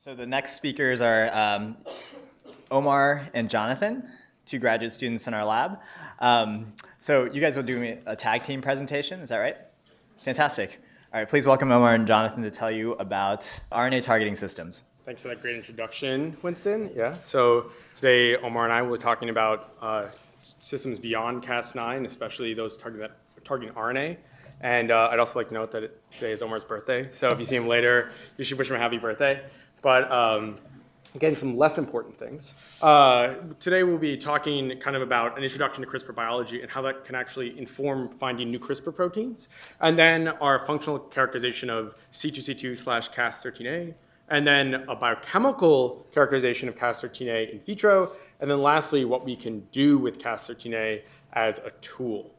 So the next speakers are Omar and Jonathan, two graduate students in our lab. So you guys will do a tag team presentation, is that right? Fantastic. All right, please welcome Omar and Jonathan to tell you about RNA targeting systems. Thanks for that great introduction, Winston. Yeah, so today Omar and I will be talking about systems beyond Cas9, especially those targeting RNA. And I'd also like to note that today is Omar's birthday, so if you see him later, you should wish him a happy birthday. But again, some less important things. Today we'll be talking kind of about an introduction to CRISPR biology and how that can actually inform finding new CRISPR proteins. And then our functional characterization of C2C2/Cas13a. And then a biochemical characterization of Cas13a in vitro. And then lastly, what we can do with Cas13a as a tool.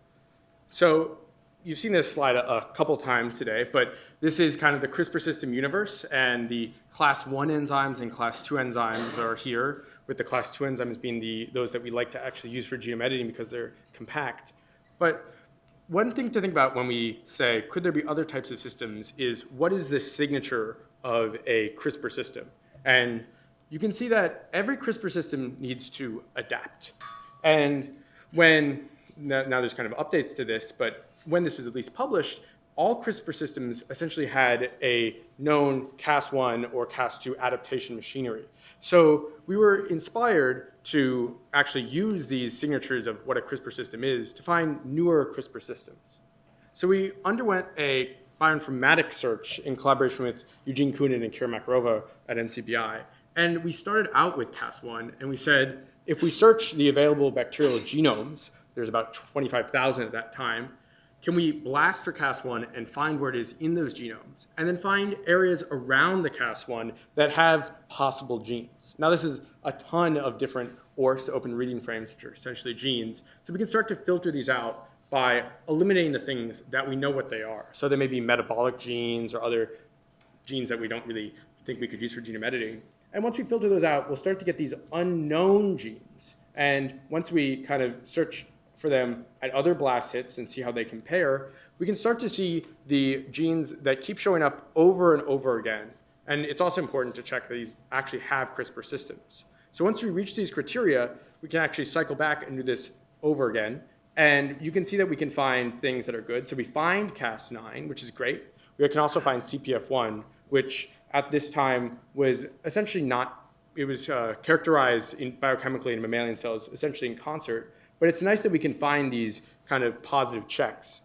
So you've seen this slide a couple times today, but this is kind of the CRISPR system universe, and the class 1 enzymes and class 2 enzymes are here, with the class 2 enzymes being those that we like to actually use for genome editing because they're compact. But one thing to think about when we say, could there be other types of systems, is what is the signature of a CRISPR system? And you can see that every CRISPR system needs to adapt. And now there's kind of updates to this, but when this was at least published, all CRISPR systems essentially had a known Cas1 or Cas2 adaptation machinery. So we were inspired to actually use these signatures of what a CRISPR system is to find newer CRISPR systems. So we underwent a bioinformatics search in collaboration with Eugene Koonin and Kira Makarova at NCBI. And we started out with Cas1, and we said, if we search the available bacterial genomes, there's about 25,000 at that time, can we blast for Cas1 and find where it is in those genomes, and then find areas around the Cas1 that have possible genes? Now this is a ton of different ORFs, open reading frames, which are essentially genes, so we can start to filter these out by eliminating the things that we know what they are. So there may be metabolic genes or other genes that we don't really think we could use for genome editing. And once we filter those out, we'll start to get these unknown genes. And once we kind of search for them at other blast hits and see how they compare, we can start to see the genes that keep showing up over and over again. And it's also important to check that these actually have CRISPR systems. So once we reach these criteria, we can actually cycle back and do this over again. And you can see that we can find things that are good. So we find Cas9, which is great. We can also find CPF1, which at this time was essentially it was characterized biochemically in mammalian cells, essentially in concert. But it's nice that we can find these kind of positive checks.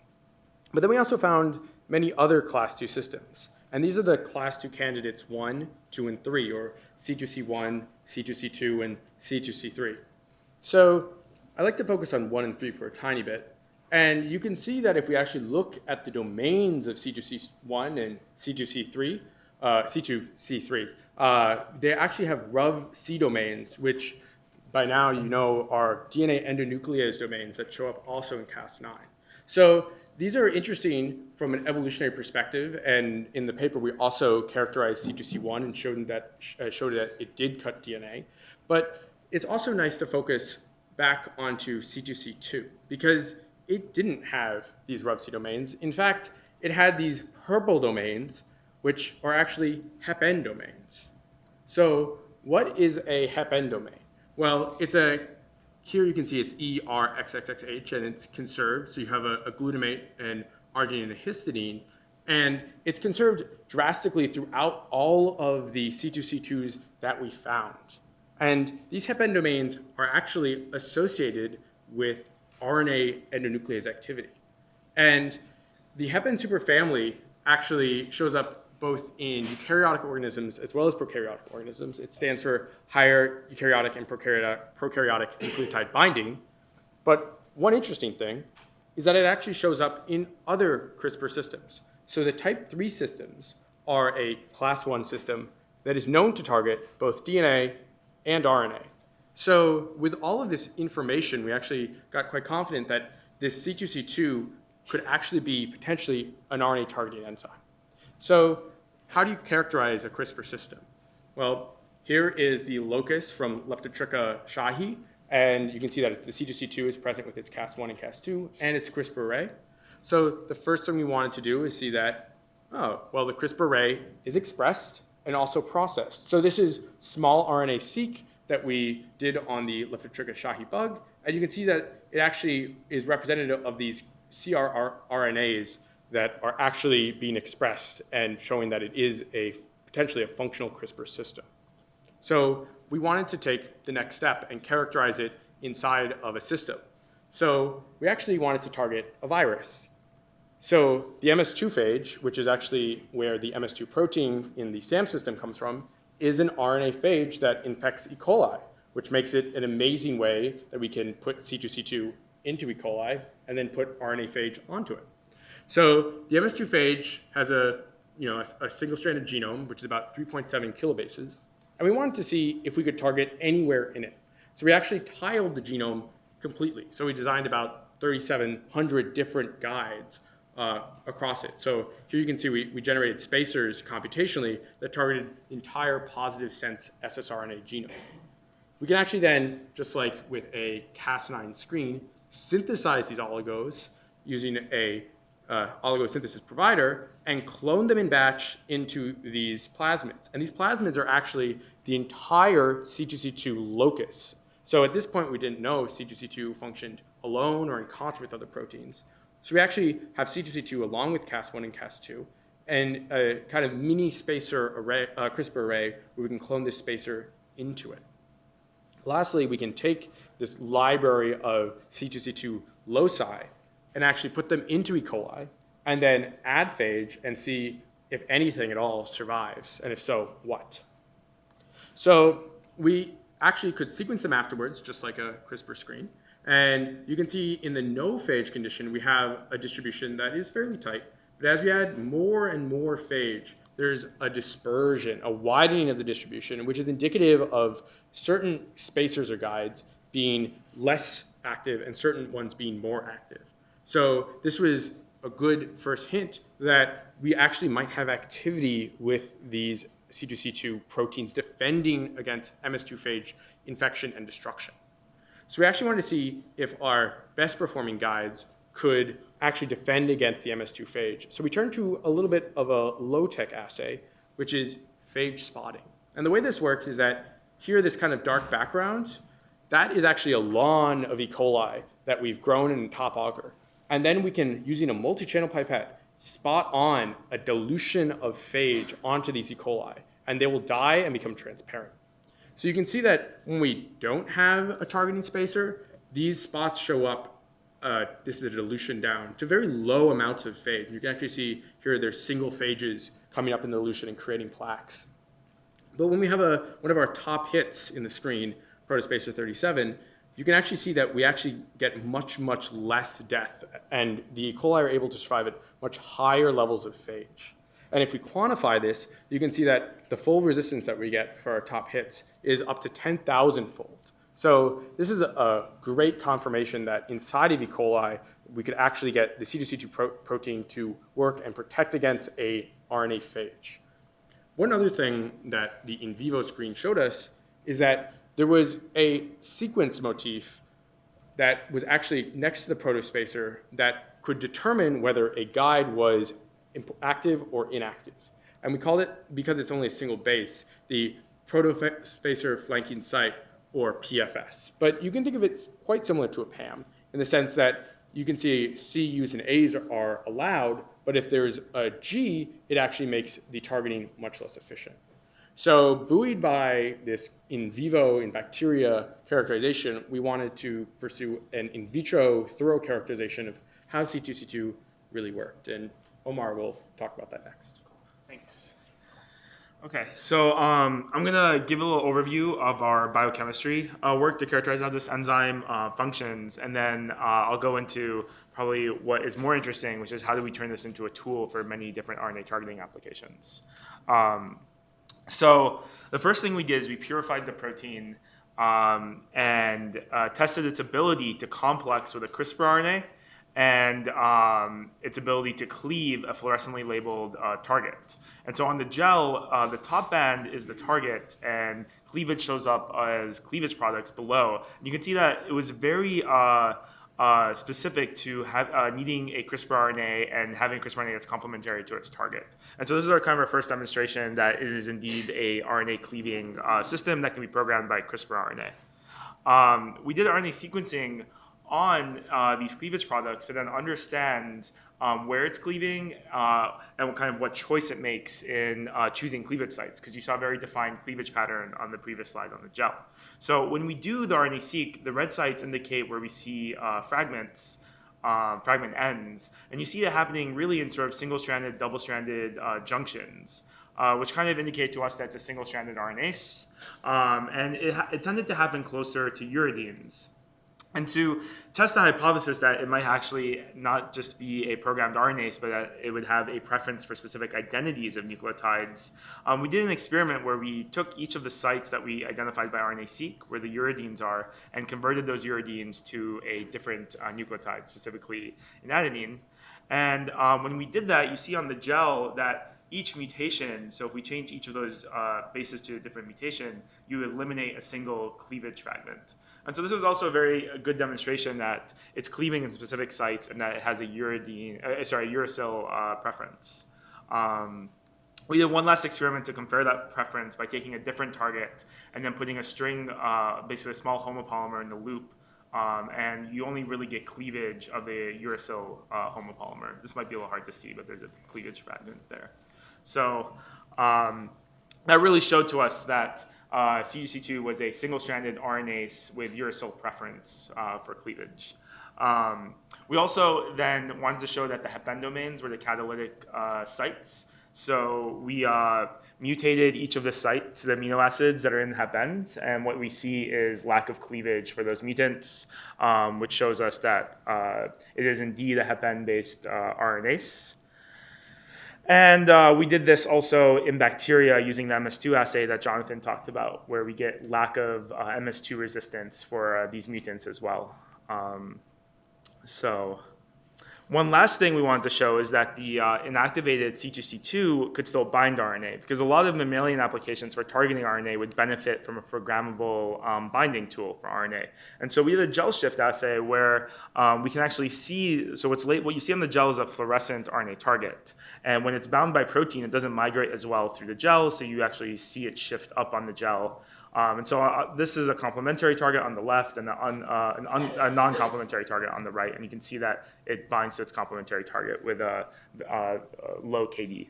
But then we also found many other class 2 systems. And these are the class 2 candidates 1, 2, and 3, or C2C1, C2C2, and C2C3. So I like to focus on 1 and 3 for a tiny bit. And you can see that if we actually look at the domains of C2C1 and C2C3, they actually have RUV-C domains, which by now you know are DNA endonuclease domains that show up also in Cas9. So these are interesting from an evolutionary perspective, and in the paper we also characterized C2C1 and showed that it did cut DNA. But it's also nice to focus back onto C2C2 because it didn't have these RUV-C domains. In fact, it had these purple domains, which are actually HEPN domains. So what is a HEPN domain? Well, here you can see it's ERXXXH, and it's conserved. So you have a glutamate, an arginine, and a histidine. And it's conserved drastically throughout all of the C2C2s that we found. And these HEPN domains are actually associated with RNA endonuclease activity. And the HEPN superfamily actually shows up both in eukaryotic organisms as well as prokaryotic organisms. It stands for higher eukaryotic and prokaryotic nucleotide binding. But one interesting thing is that it actually shows up in other CRISPR systems. So the type 3 systems are a class 1 system that is known to target both DNA and RNA. So with all of this information, we actually got quite confident that this C2C2 could actually be potentially an RNA targeting enzyme. So how do you characterize a CRISPR system? Well, here is the locus from Leptotricha shahi, and you can see that the C2C2 is present with its Cas1 and Cas2 and its CRISPR array. So the first thing we wanted to do is see that, the CRISPR array is expressed and also processed. So this is small RNA-seq that we did on the Leptotrichus shahi bug. And you can see that it actually is representative of these CRRNAs that are actually being expressed and showing that it is potentially a functional CRISPR system. So we wanted to take the next step and characterize it inside of a system. So we actually wanted to target a virus. So the MS2 phage, which is actually where the MS2 protein in the SAM system comes from, is an RNA phage that infects E. coli, which makes it an amazing way that we can put C2C2 into E. coli and then put RNA phage onto it. So the MS2 phage has a single-stranded genome, which is about 3.7 kilobases. And we wanted to see if we could target anywhere in it. So we actually tiled the genome completely. So we designed about 3,700 different guides across it. So here you can see we generated spacers computationally that targeted the entire positive sense ssRNA genome. We can actually then, just like with a Cas9 screen, synthesize these oligos using a oligosynthesis provider and clone them in batch into these plasmids. And these plasmids are actually the entire C2C2 locus. So at this point, we didn't know C2C2 functioned alone or in concert with other proteins. So we actually have C2C2 along with Cas1 and Cas2 and a kind of mini spacer array, CRISPR array where we can clone this spacer into it. Lastly, we can take this library of C2C2 loci and actually put them into E. coli and then add phage and see if anything at all survives, and if so, what. So we actually could sequence them afterwards, just like a CRISPR screen. And you can see in the no phage condition, we have a distribution that is fairly tight. But as we add more and more phage, there's a dispersion, a widening of the distribution, which is indicative of certain spacers or guides being less active and certain ones being more active. So this was a good first hint that we actually might have activity with these C2C2 proteins defending against MS2 phage infection and destruction. So we actually wanted to see if our best performing guides could actually defend against the MS2 phage. So we turned to a little bit of a low-tech assay, which is phage spotting. And the way this works is that here, this kind of dark background, that is actually a lawn of E. coli that we've grown in a top auger. And then we can, using a multi-channel pipette, spot on a dilution of phage onto these E. coli, and they will die and become transparent. So you can see that when we don't have a targeting spacer, these spots show up, this is a dilution down, to very low amounts of phage. You can actually see here there's single phages coming up in the dilution and creating plaques. But when we have one of our top hits in the screen, Protospacer 37, you can actually see that we actually get much, much less death, and the E. coli are able to survive at much higher levels of phage. And if we quantify this, you can see that the full resistance that we get for our top hits is up to 10,000-fold. So this is a great confirmation that inside of E. coli, we could actually get the C2C2 protein to work and protect against a RNA phage. One other thing that the in vivo screen showed us is that there was a sequence motif that was actually next to the protospacer that could determine whether a guide was active or inactive. And we called it, because it's only a single base, the protospacer flanking site, or PFS. But you can think of it quite similar to a PAM in the sense that you can see C, U's, and A's are allowed, but if there's a G, it actually makes the targeting much less efficient. So buoyed by this in vivo, in bacteria characterization, we wanted to pursue an in vitro thorough characterization of how C2C2 really worked. And Omar will talk about that next. Thanks. Okay, so I'm gonna give a little overview of our biochemistry work to characterize how this enzyme functions, and then I'll go into probably what is more interesting, which is how do we turn this into a tool for many different RNA targeting applications. So the first thing we did is we purified the protein and tested its ability to complex with a CRISPR RNA and its ability to cleave a fluorescently labeled target. And so on the gel, the top band is the target, and cleavage shows up as cleavage products below. And you can see that it was very specific to needing a CRISPR RNA and having a CRISPR RNA that's complementary to its target. And so this is our kind of our first demonstration that it is indeed a RNA cleaving system that can be programmed by CRISPR RNA. We did RNA sequencing on these cleavage products to then understand where it's cleaving and kind of what choice it makes in choosing cleavage sites, because you saw a very defined cleavage pattern on the previous slide on the gel. So when we do the RNA-seq, the red sites indicate where we see fragments, fragment ends, and you see it happening really in sort of single-stranded, double-stranded junctions, which kind of indicate to us that it's a single-stranded RNase, and it tended to happen closer to uridines. And to test the hypothesis that it might actually not just be a programmed RNase, but that it would have a preference for specific identities of nucleotides, we did an experiment where we took each of the sites that we identified by RNA-seq, where the uridines are, and converted those uridines to a different nucleotide, specifically an adenine. And when we did that, you see on the gel that each mutation, so if we change each of those bases to a different mutation, you eliminate a single cleavage fragment. And so this was also a very good demonstration that it's cleaving in specific sites and that it has a uracil preference. We did one last experiment to compare that preference by taking a different target and then putting a string, basically a small homopolymer in the loop, and you only really get cleavage of the uracil homopolymer. This might be a little hard to see, but there's a cleavage fragment there. So that really showed to us that CGC2 was a single-stranded RNase with uracil preference for cleavage. We also then wanted to show that the HEPN domains were the catalytic sites. So we mutated each of the sites, the amino acids that are in HEPNs, and what we see is lack of cleavage for those mutants, which shows us that it is indeed a HEPN-based RNase. And we did this also in bacteria using the MS2 assay that Jonathan talked about, where we get lack of MS2 resistance for these mutants as well. So one last thing we wanted to show is that the inactivated C2C2 could still bind RNA, because a lot of mammalian applications for targeting RNA would benefit from a programmable binding tool for RNA. And so we did a gel shift assay where we can actually see, so what you see on the gel is a fluorescent RNA target. And when it's bound by protein, it doesn't migrate as well through the gel, so you actually see it shift up on the gel. And so this is a complementary target on the left and a non-complementary target on the right. And you can see that it binds to its complementary target with a low KD.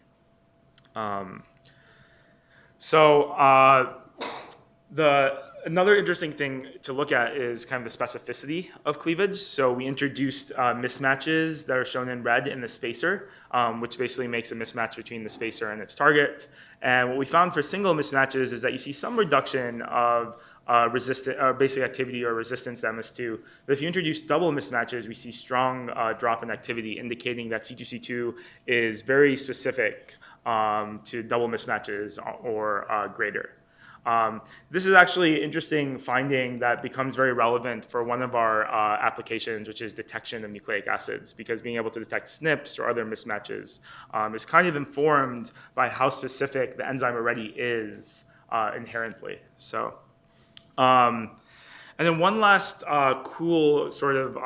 Another interesting thing to look at is kind of the specificity of cleavage. So we introduced mismatches that are shown in red in the spacer, which basically makes a mismatch between the spacer and its target. And what we found for single mismatches is that you see some reduction of basic activity or resistance to MS2. But if you introduce double mismatches, we see strong drop in activity, indicating that C2C2 is very specific to double mismatches or greater. This is actually an interesting finding that becomes very relevant for one of our applications, which is detection of nucleic acids, because being able to detect SNPs or other mismatches is kind of informed by how specific the enzyme already is inherently. So, and then one last cool sort of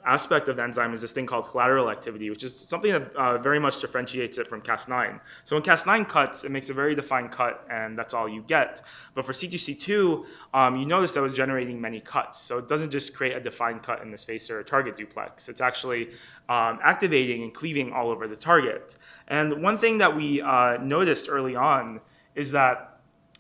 aspect of the enzyme is this thing called collateral activity, which is something that very much differentiates it from Cas9. So when Cas9 cuts, it makes a very defined cut, and that's all you get. But for C2C2, you notice that it was generating many cuts. So it doesn't just create a defined cut in the spacer or target duplex. It's actually activating and cleaving all over the target. And one thing that we noticed early on is that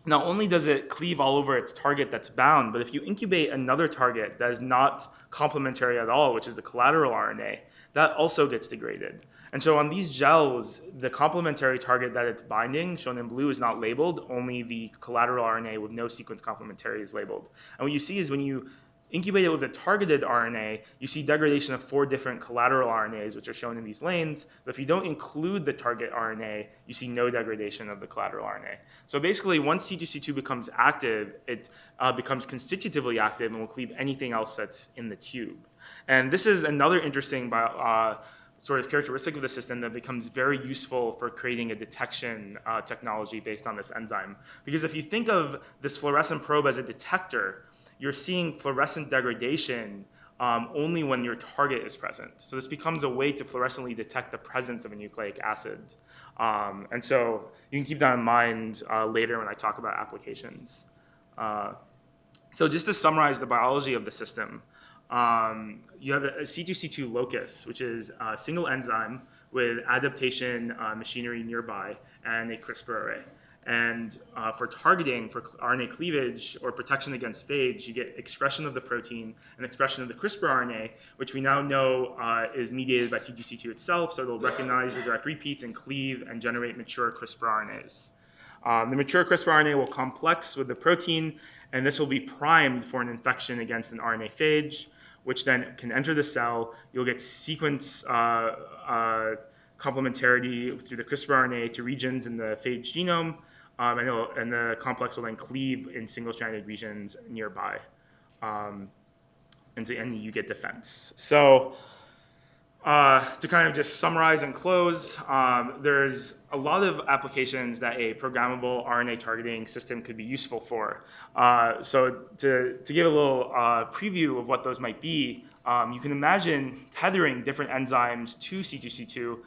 not only does it cleave all over its target that's bound, but if you incubate another target that is not complementary at all, which is the collateral RNA, that also gets degraded. And so on these gels, the complementary target that it's binding, shown in blue, is not labeled. Only the collateral RNA with no sequence complementary is labeled. And what you see is when you incubate it with a targeted RNA, you see degradation of 4 different collateral RNAs, which are shown in these lanes. But if you don't include the target RNA, you see no degradation of the collateral RNA. So basically, once C2C2 becomes active, it becomes constitutively active and will cleave anything else that's in the tube. And this is another interesting sort of characteristic of the system that becomes very useful for creating a detection technology based on this enzyme. Because if you think of this fluorescent probe as a detector, you're seeing fluorescent degradation only when your target is present. So this becomes a way to fluorescently detect the presence of a nucleic acid. And so you can keep that in mind later when I talk about applications. So just to summarize the biology of the system, you have a C2C2 locus, which is a single enzyme with adaptation machinery nearby and a CRISPR array. And for targeting, for RNA cleavage or protection against phage, you get expression of the protein and expression of the CRISPR RNA, which we now know is mediated by C2C2 itself, so it'll recognize the direct repeats and cleave and generate mature CRISPR RNAs. The mature CRISPR RNA will complex with the protein, and this will be primed for an infection against an RNA phage, which then can enter the cell. You'll get sequence complementarity through the CRISPR RNA to regions in the phage genome, and the complex will then cleave in single-stranded regions nearby. And you get defense. So to kind of just summarize and close, there's a lot of applications that a programmable RNA targeting system could be useful for. So to give a little preview of what those might be, you can imagine tethering different enzymes to C2C2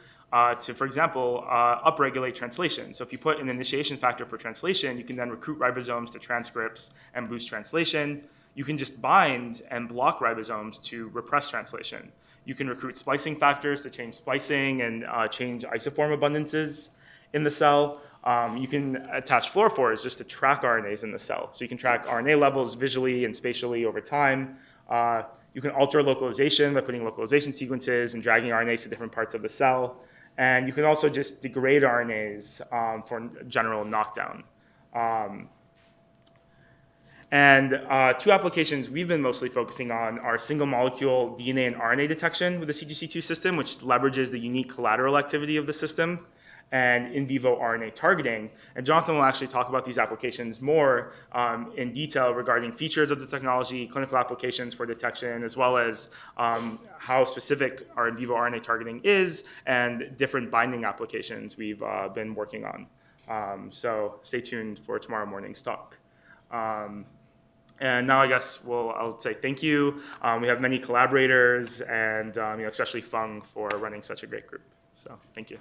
to, for example, upregulate translation. So if you put an initiation factor for translation, you can then recruit ribosomes to transcripts and boost translation. You can just bind and block ribosomes to repress translation. You can recruit splicing factors to change splicing and change isoform abundances in the cell. You can attach fluorophores just to track RNAs in the cell. So you can track RNA levels visually and spatially over time. You can alter localization by putting localization sequences and dragging RNAs to different parts of the cell. And you can also just degrade RNAs for general knockdown. Two applications we've been mostly focusing on are single molecule DNA and RNA detection with the C2C2 system, which leverages the unique collateral activity of the system, and in vivo RNA targeting. And Jonathan will actually talk about these applications more in detail regarding features of the technology, clinical applications for detection, as well as how specific our in vivo RNA targeting is, and different binding applications we've been working on. So stay tuned for tomorrow morning's talk. And now I guess I'll say thank you. We have many collaborators, and especially Fung for running such a great group. So thank you.